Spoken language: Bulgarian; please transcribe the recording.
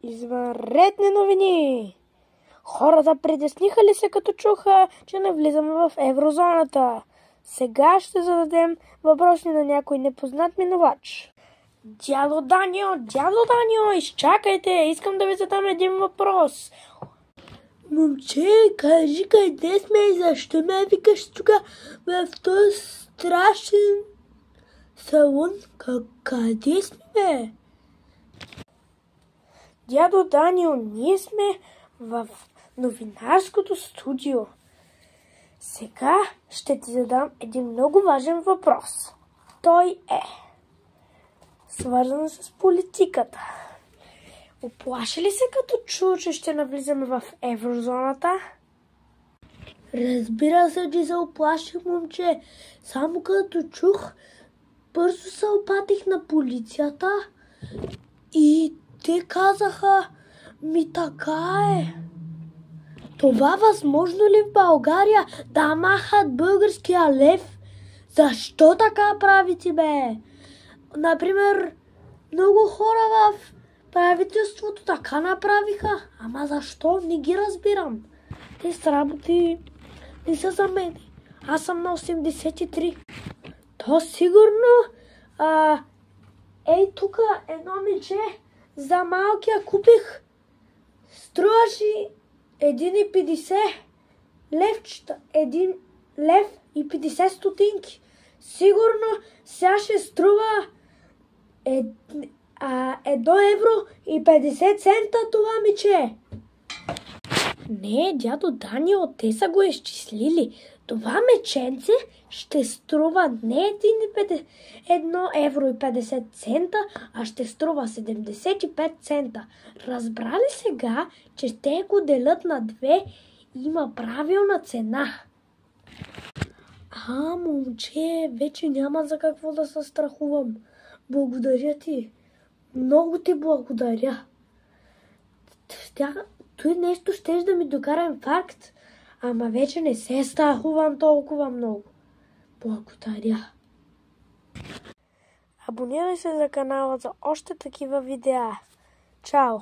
Извънредни новини! Хората притесниха ли се, като чуха, че не влизаме в еврозоната? Сега ще зададем въпроси на някой непознат минувач. Дядо Данио, изчакайте, искам да ви задам един въпрос. Момче, кажи къде сме и защо ме викаш тук в този страшен салон? Къде сме, бе? Дядо Данио, ние сме в новинарското студио. Сега ще ти задам един много важен въпрос. Той е свързан с политиката. Оплаши ли се, като чу, че ще навлизаме в еврозоната? Разбира се, че се оплаших, момче. Само като чух, бързо се обадих на полицията и те казаха, така е. Това възможно ли в България да махат българския лев? Защо така правите, бе? Например, много хора в правителството така направиха. Ама защо? Не ги разбирам. Те с работи не са за мен. Аз съм на 83. То сигурно ей тук едно мече за малкия купих. Струваше 1,50 левчета. 1 лев и 50 стотинки. Сигурно сега ще струва 1 евро и 50 цента това мече. Не, дядо Данио, те са го изчислили. Това меченце ще струва не 1 евро и 50 цента, а ще струва 75 цента. Разбрали сега, че те го делят на 2 и има правилна цена? Момче, вече няма за какво да се страхувам. Благодаря ти. Много ти благодаря. Той нещо щеш да ми докара инфаркт, ама вече не се страхувам толкова много. Благодаря. Абонирай се за канала за още такива видеа. Чао!